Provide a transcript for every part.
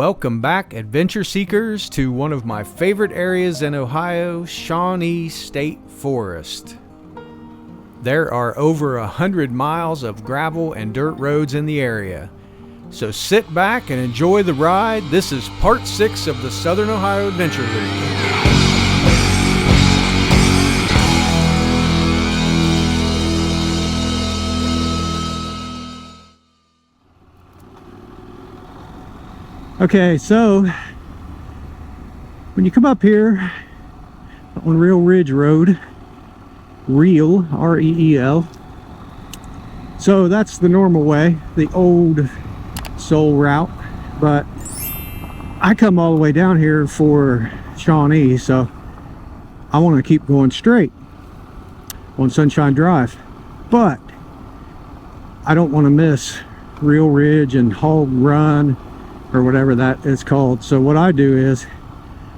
Welcome back, adventure seekers, to one of my favorite areas in Ohio, Shawnee State Forest. There are over 100 miles of gravel and dirt roads in the area. So sit back and enjoy the ride. This is part 6 of the Southern Ohio Adventure Loop. Okay, so when you come up here on Real Ridge Road, Reel, R-E-E-L, so that's the normal way, the old soul route, but I come all the way down here for Shawnee, so I want to keep going straight on Sunshine Drive, but I don't want to miss Real Ridge and Hog Run or whatever that is called. So what I do is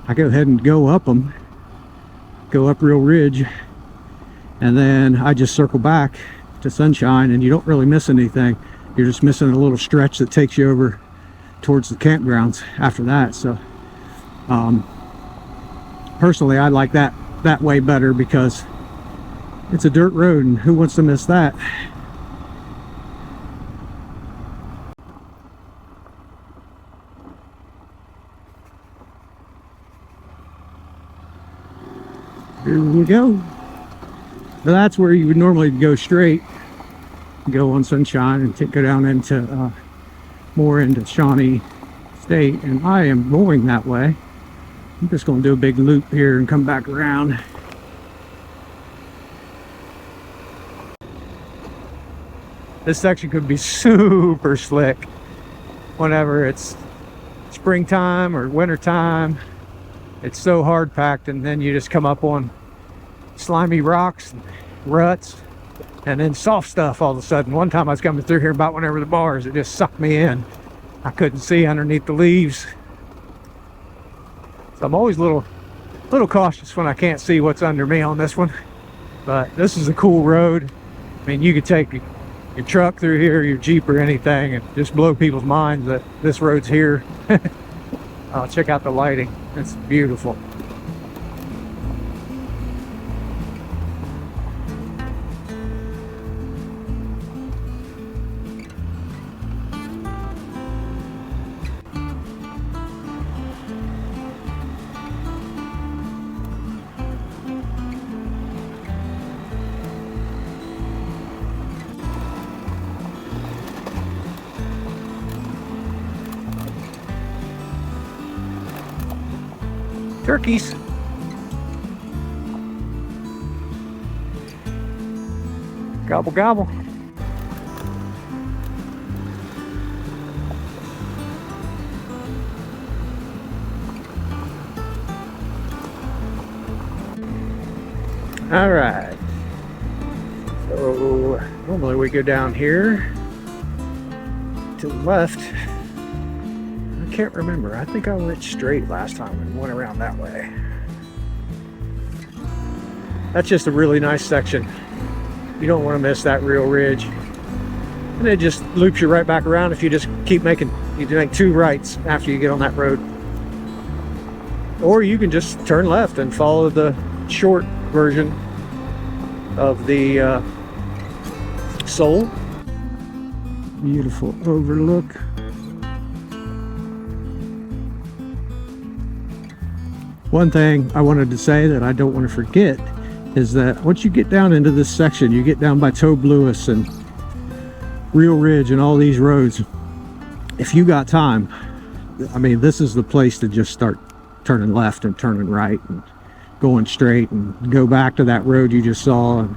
I go ahead and go up them, go up Real Ridge, and then I just circle back to Sunshine, and you don't really miss anything. You're just missing a little stretch that takes you over towards the campgrounds after that. So personally I like that way better because it's a dirt road, and who wants to miss that? Here we go. Now that's where you would normally go straight, go on Sunshine, and go down into more into Shawnee State, and I am going that way. I'm just going to do a big loop here and come back around. This section could be super slick whenever it's springtime or wintertime. It's so hard packed, and then you just come up on slimy rocks and ruts and then soft stuff all of a sudden. One time I was coming through here about whenever the bars, it just sucked me in. I couldn't see underneath the leaves. So I'm always a little cautious when I can't see what's under me on this one. But this is a cool road. I mean, you could take your truck through here, your Jeep or anything, and just blow people's minds that this road's here. Check out the lighting. It's beautiful. Turkeys. Gobble gobble. All right. So normally we go down here to the left. I can't remember. I think I went straight last time and went around that way. That's just a really nice section. You don't want to miss that Real Ridge. And it just loops you right back around if you just keep making, you make 2 rights after you get on that road. Or you can just turn left and follow the short version of the Soul. Beautiful overlook. One thing I wanted to say that I don't want to forget is that once you get down into this section, you get down by Tobe Lewis and Real Ridge and all these roads, if you got time, I mean, this is the place to just start turning left and turning right and going straight and go back to that road you just saw,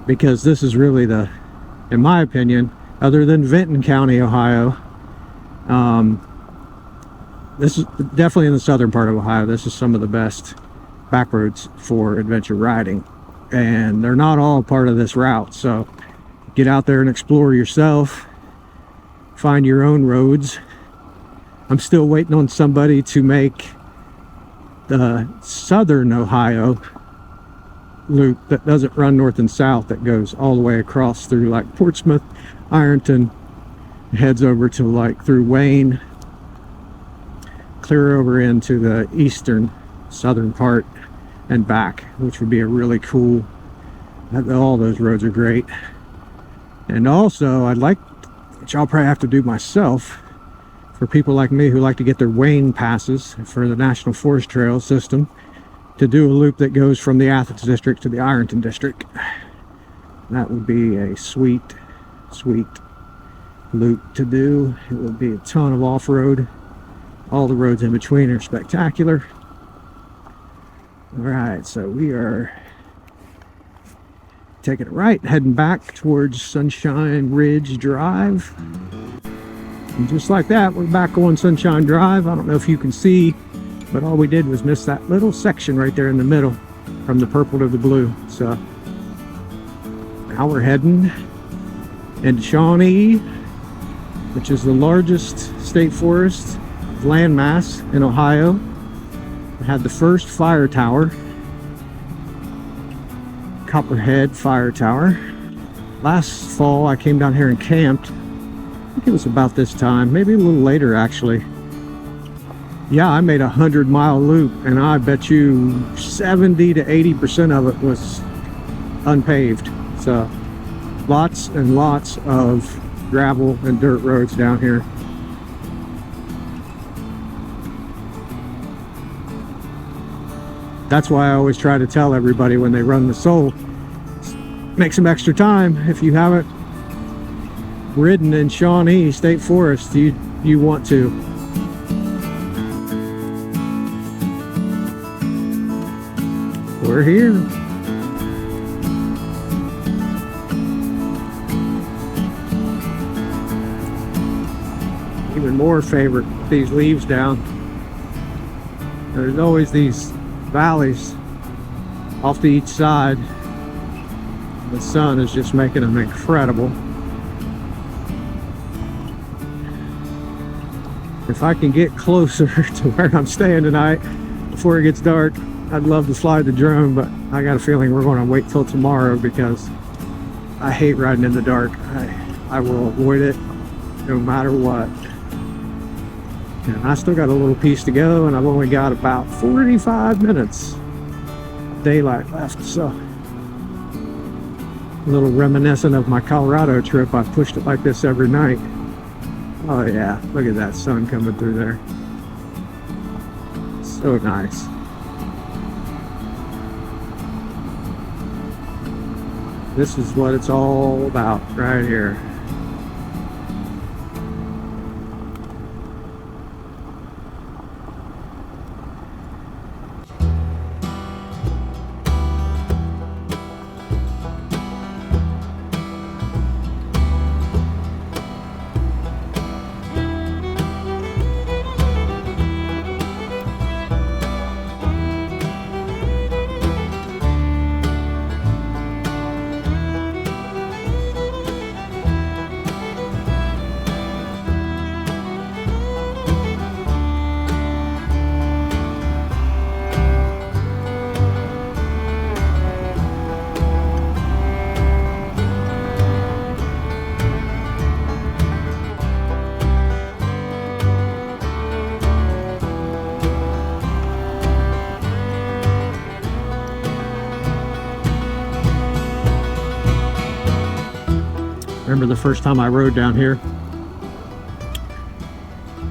because this is really the, in my opinion, other than Vinton County, Ohio, this is definitely in the southern part of Ohio. This is some of the best back roads for adventure riding, and they're not all part of this route. So get out there and explore yourself, find your own roads. I'm still waiting on somebody to make the southern Ohio loop that doesn't run north and south, that goes all the way across through like Portsmouth, Ironton, heads over to like through Wayne, clear over into the southern part and back, which would be a really cool. All those roads are great. And also, which I'll probably have to do myself, for people like me who like to get their Wayne passes for the National Forest Trail system, to do a loop that goes from the Athens district to the Ironton district. That would be a sweet loop to do. It would be a ton of off-road. All the roads in between are spectacular. All right, so we are taking it right, heading back towards Sunshine Ridge Drive. And just like that, we're back on Sunshine Drive. I don't know if you can see, but all we did was miss that little section right there in the middle from the purple to the blue. So now we're heading into Shawnee, which is the largest state forest landmass in Ohio. It had the first fire tower, Copperhead Fire Tower. Last fall I came down here and camped. I think it was about this time, maybe a little later actually. Yeah, I made a 100-mile loop, and I bet you 70 to 80% of it was unpaved. So lots and lots of gravel and dirt roads down here. That's why I always try to tell everybody when they run the Soul, make some extra time. If you haven't ridden in Shawnee State Forest, you want to. We're here. Even more favorite, these leaves down. There's always these valleys off to each side. The sun is just making them incredible. If I can get closer to where I'm staying tonight before it gets dark, I'd love to fly the drone, but I got a feeling we're going to wait till tomorrow because I hate riding in the dark. I will avoid it no matter what. And I still got a little piece to go, and I've only got about 45 minutes of daylight left, so a little reminiscent of my Colorado trip. I pushed it like this every night. Oh yeah, look at that sun coming through there. So nice. This is what it's all about right here. Remember the first time I rode down here,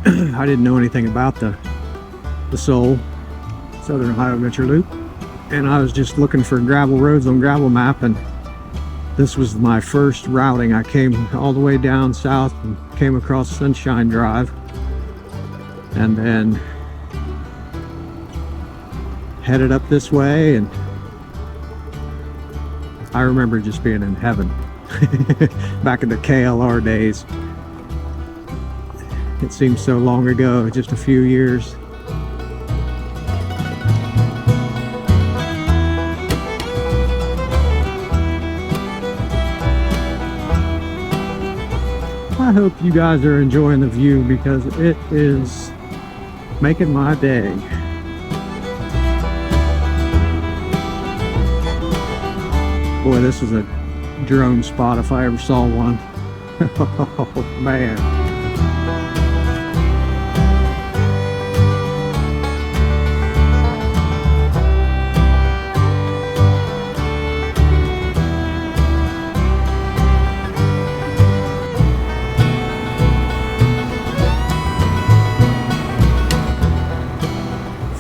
I didn't know anything about the Soul, Southern Ohio Adventure Loop, and I was just looking for gravel roads on Gravel Map, and this was my first routing. I came all the way down south and came across Sunshine Drive, and then headed up this way, and I remember just being in heaven. Back in the KLR days. It seems so long ago, just a few years. I hope you guys are enjoying the view because it is making my day. Boy, this is a drone spot if I ever saw one. Oh man.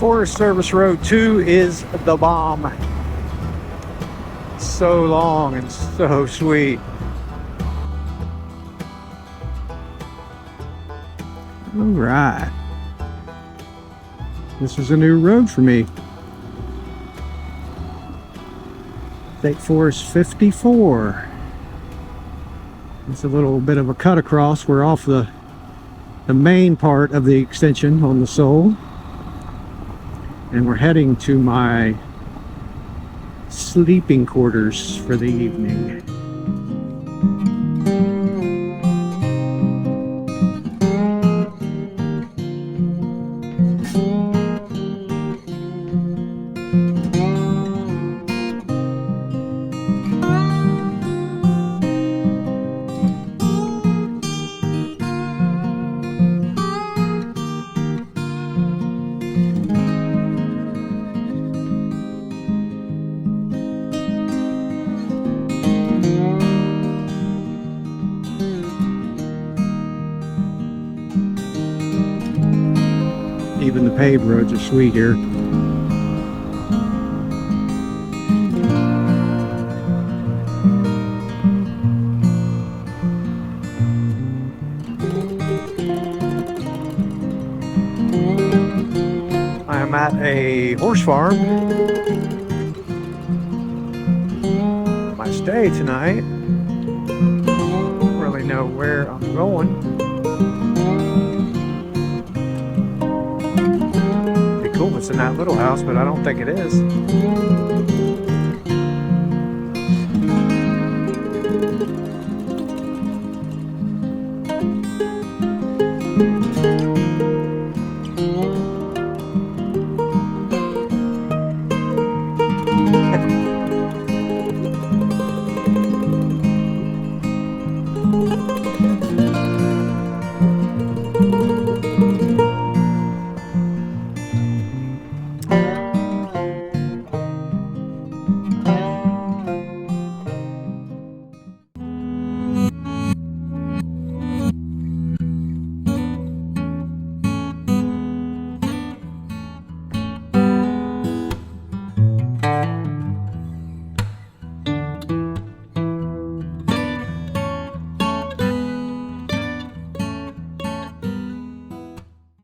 Forest Service Road 2 is the bomb. So long and so sweet. All right. This is a new road for me. State Forest 54. It's a little bit of a cut across. We're off the main part of the extension on the sole. And we're heading to my sleeping quarters for the evening. Even the paved roads are sweet here. I am at a horse farm. My stay tonight. Don't really know where I'm going. It's in that little house, but I don't think it is.